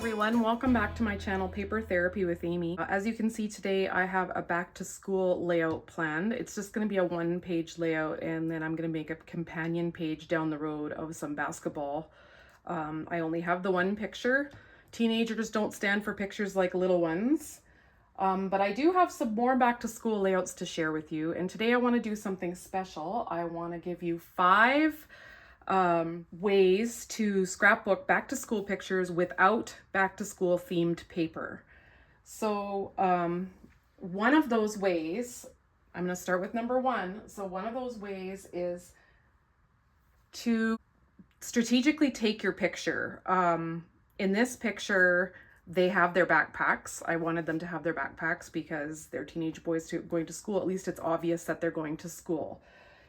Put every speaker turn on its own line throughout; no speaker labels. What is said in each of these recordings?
everyone, welcome back to my channel, Paper Therapy with Amy. As you can see today, I have a back to school layout planned. It's just going to be a one-page layout, and then I'm going to make a companion page down the road of some basketball. I only have the one picture. Teenagers don't stand for pictures like little ones. But I do have some more back to school layouts to share with you, and today I want to do something special. I want to give you 5 ways to scrapbook back to school pictures without back to school themed paper. So one of those ways, I'm going to start with number 1. So one of those ways is to strategically take your picture. In this picture, they have their backpacks. I wanted them to have their backpacks because they're teenage boys going to school. At least it's obvious that they're going to school.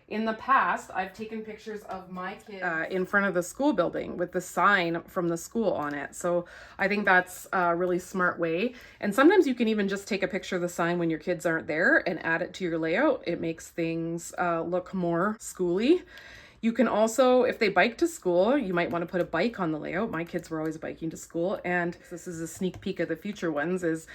In the past, I've taken pictures of my kids in front of the school building with the sign from the school on it. So I think that's a really smart way. And sometimes you can even just take a picture of the sign when your kids aren't there and add it to your layout. It makes things look more schooly. You can also, if they bike to school, you might want to put a bike on the layout. My kids were always biking to school. And this is a sneak peek of the future ones, is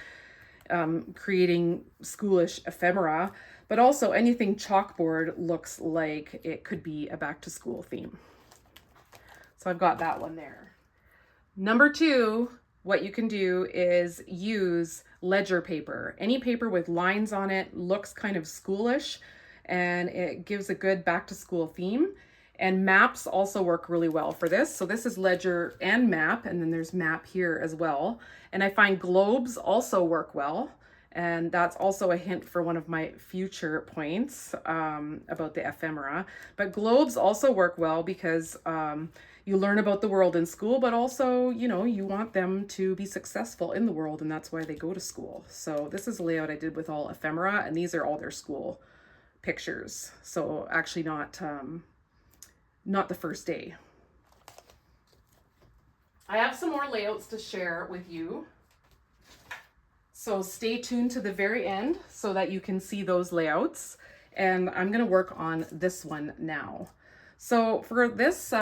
creating schoolish ephemera, but also anything chalkboard looks like it could be a back to school theme. So I've got that one there. Number 2, what you can do is use ledger paper. Any paper with lines on it looks kind of schoolish, and it gives a good back to school theme. And maps also work really well for this. So this is ledger and map, and then there's map here as well. And I find globes also work well. And that's also a hint for one of my future points about the ephemera. But globes also work well because you learn about the world in school, but also, you know, you want them to be successful in the world, and that's why they go to school. So this is a layout I did with all ephemera, and these are all their school pictures. So actually not the first day. I have some more layouts to share with you. So stay tuned to the very end so that you can see those layouts. And I'm going to work on this one now. So for this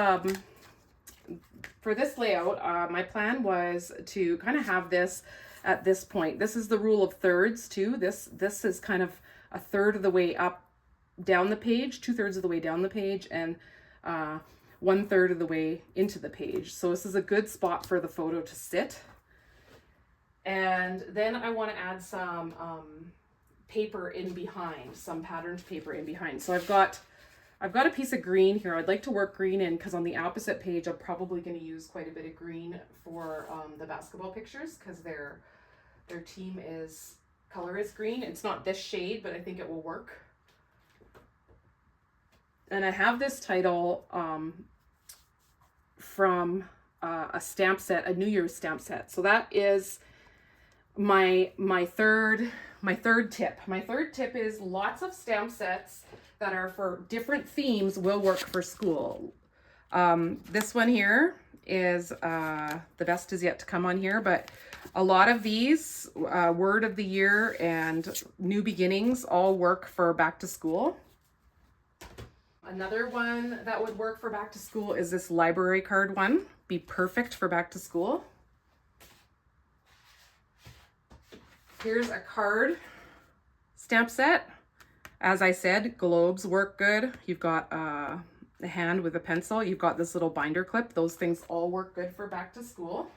layout, my plan was to kind of have this at this point. This is the rule of thirds too. This is kind of a third of the way up down the page, 2/3 of the way down the page, and 1/3 of the way into the page. So this is a good spot for the photo to sit. And then I want to add some paper in behind, some patterned paper in behind. So I've got a piece of green here. I'd like to work green in because on the opposite page, I'm probably going to use quite a bit of green for the basketball pictures because their team color is green. It's not this shade, but I think it will work. And I have this title from a stamp set, a New Year's stamp set. So that is my third tip. My third tip is lots of stamp sets that are for different themes will work for school. This one here is the best is yet to come on here, but a lot of these word of the year and new beginnings all work for back to school. Another one that would work for back to school is this library card one. Be perfect for back to school. Here's a card stamp set. As I said, globes work good. You've got a hand with a pencil. You've got this little binder clip. Those things all work good for back to school.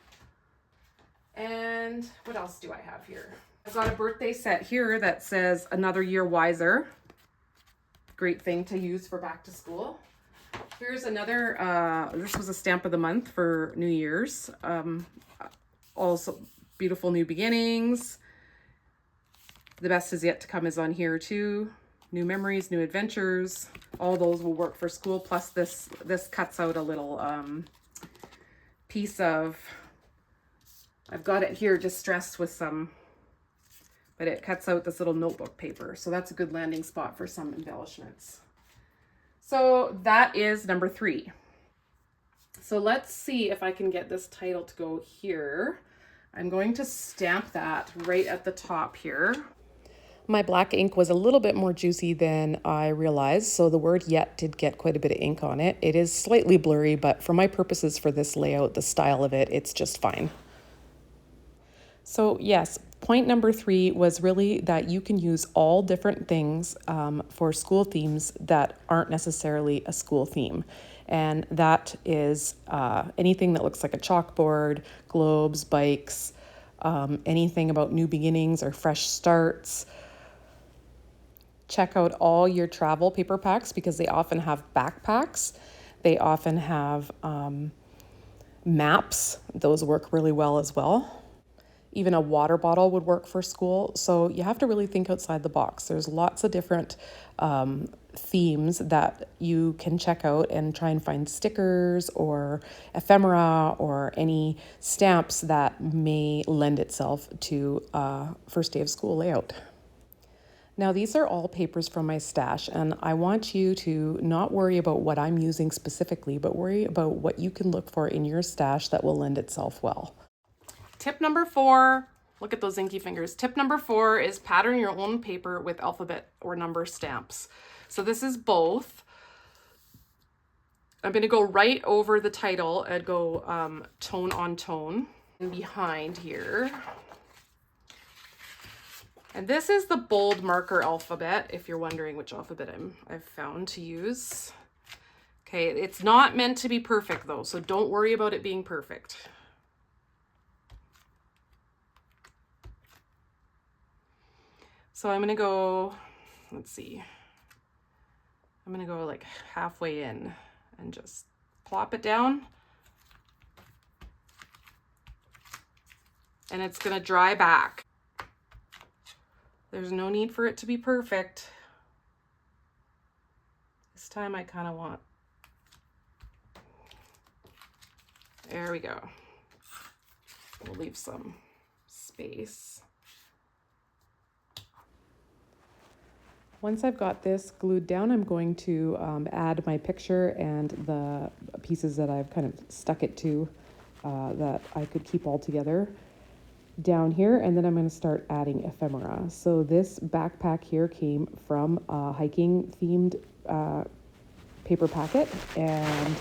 And what else do I have here? I've got a birthday set here that says Another Year Wiser. Great thing to use for back to school. Here's another, this was a stamp of the month for New Year's. Also beautiful new beginnings. The best is yet to come is on here too. New memories, new adventures. All those will work for school. Plus this cuts out a little piece of, I've got it here distressed with some, but it cuts out this little notebook paper. So that's a good landing spot for some embellishments. So that is number 3. So let's see if I can get this title to go here. I'm going to stamp that right at the top here. My black ink was a little bit more juicy than I realized, so the word yet did get quite a bit of ink on it. It is slightly blurry, but for my purposes for this layout, the style of it, it's just fine. So yes, point number 3 was really that you can use all different things for school themes that aren't necessarily a school theme. And that is anything that looks like a chalkboard, globes, bikes, anything about new beginnings or fresh starts. Check out all your travel paper packs because they often have backpacks. They often have maps. Those work really well as well. Even a water bottle would work for school. So you have to really think outside the box. There's lots of different themes that you can check out and try and find stickers or ephemera or any stamps that may lend itself to first day of school layout. Now, these are all papers from my stash, and I want you to not worry about what I'm using specifically, but worry about what you can look for in your stash that will lend itself well. Tip number 4, look at those inky fingers. Tip number 4 is pattern your own paper with alphabet or number stamps. So this is both. I'm going to go right over the title and go tone on tone. And behind here. And this is the bold marker alphabet, if you're wondering which alphabet I've found to use. Okay, it's not meant to be perfect though, so don't worry about it being perfect. So I'm gonna go, let's see, I'm gonna go like halfway in and just plop it down. And it's gonna dry back. There's no need for it to be perfect. This time I kind of want, there we go. We'll leave some space. Once I've got this glued down, I'm going to add my picture and the pieces that I've kind of stuck it to that I could keep all together down here, and then I'm going to start adding ephemera. So this backpack here came from a hiking themed paper packet, and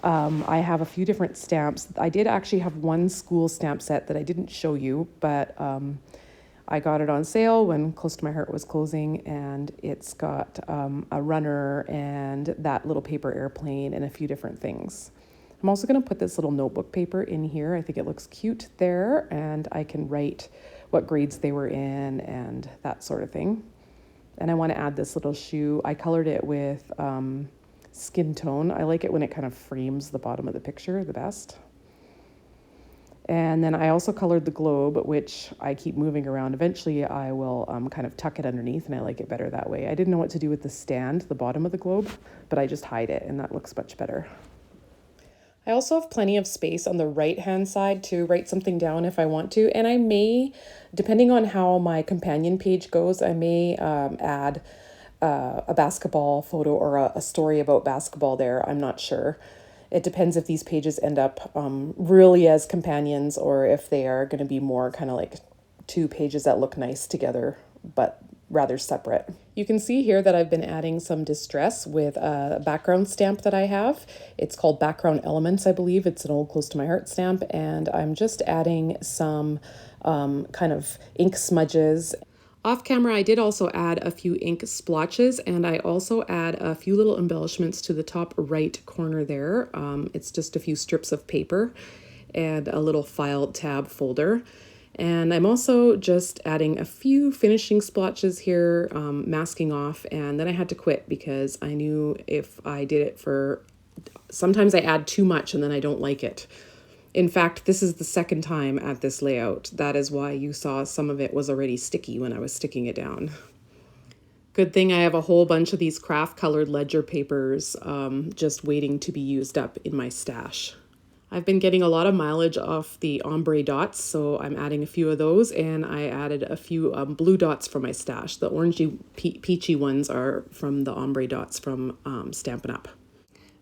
I have a few different stamps. I did actually have one school stamp set that I didn't show you, but I got it on sale when Close to My Heart was closing, and it's got a runner and that little paper airplane and a few different things. I'm also going to put this little notebook paper in here. I think it looks cute there, and I can write what grades they were in and that sort of thing. And I want to add this little shoe. I colored it with skin tone. I like it when it kind of frames the bottom of the picture the best. And then I also colored the globe, which I keep moving around. Eventually I will kind of tuck it underneath, and I like it better that way. I didn't know what to do with the stand, the bottom of the globe, but I just hide it, and that looks much better. I also have plenty of space on the right-hand side to write something down if I want to. And I may, depending on how my companion page goes, I may add a basketball photo or a story about basketball there. I'm not sure. It depends if these pages end up really as companions or if they are going to be more kind of like 2 pages that look nice together, but rather separate. You can see here that I've been adding some distress with a background stamp that I have. It's called Background Elements, I believe. It's an old Close to My Heart stamp, and I'm just adding some kind of ink smudges. Off camera, I did also add a few ink splotches, and I also add a few little embellishments to the top right corner there. It's just a few strips of paper and a little file tab folder. And I'm also just adding a few finishing splotches here, masking off, and then I had to quit because I knew if I did it sometimes I add too much and then I don't like it. In fact, this is the second time at this layout. That is why you saw some of it was already sticky when I was sticking it down. Good thing I have a whole bunch of these craft colored ledger papers just waiting to be used up in my stash. I've been getting a lot of mileage off the ombre dots, so I'm adding a few of those, and I added a few blue dots from my stash. The orangey, peachy ones are from the ombre dots from Stampin' Up.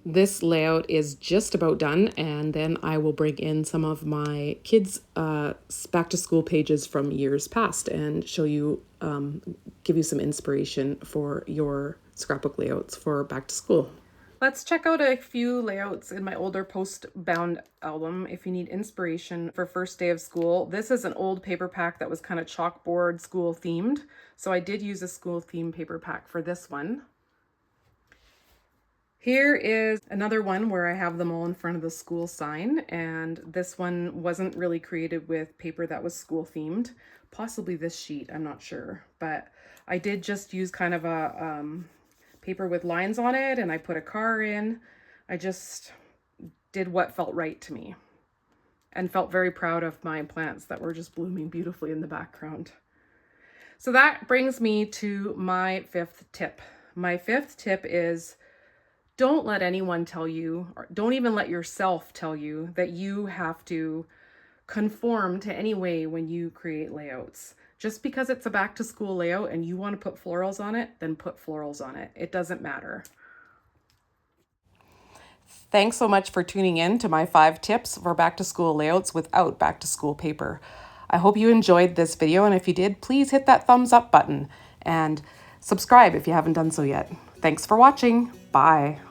This layout is just about done, and then I will bring in some of my kids' back to school pages from years past and show you, give you some inspiration for your scrapbook layouts for back to school. Let's check out a few layouts in my older post-bound album if you need inspiration for first day of school. This is an old paper pack that was kind of chalkboard school themed. So I did use a school theme paper pack for this one. Here is another one where I have them all in front of the school sign, and this one wasn't really created with paper that was school themed. Possibly this sheet, I'm not sure, but I did just use kind of a paper with lines on it, and I put a car in. I just did what felt right to me and felt very proud of my plants that were just blooming beautifully in the background. So that brings me to my fifth tip. My fifth tip is don't let anyone tell you, or don't even let yourself tell you that you have to conform to any way when you create layouts. Just because it's a back to school layout and you want to put florals on it, then put florals on it. It doesn't matter. Thanks so much for tuning in to my 5 tips for back to school layouts without back to school paper. I hope you enjoyed this video, and if you did, please hit that thumbs up button and subscribe if you haven't done so yet. Thanks for watching. Bye.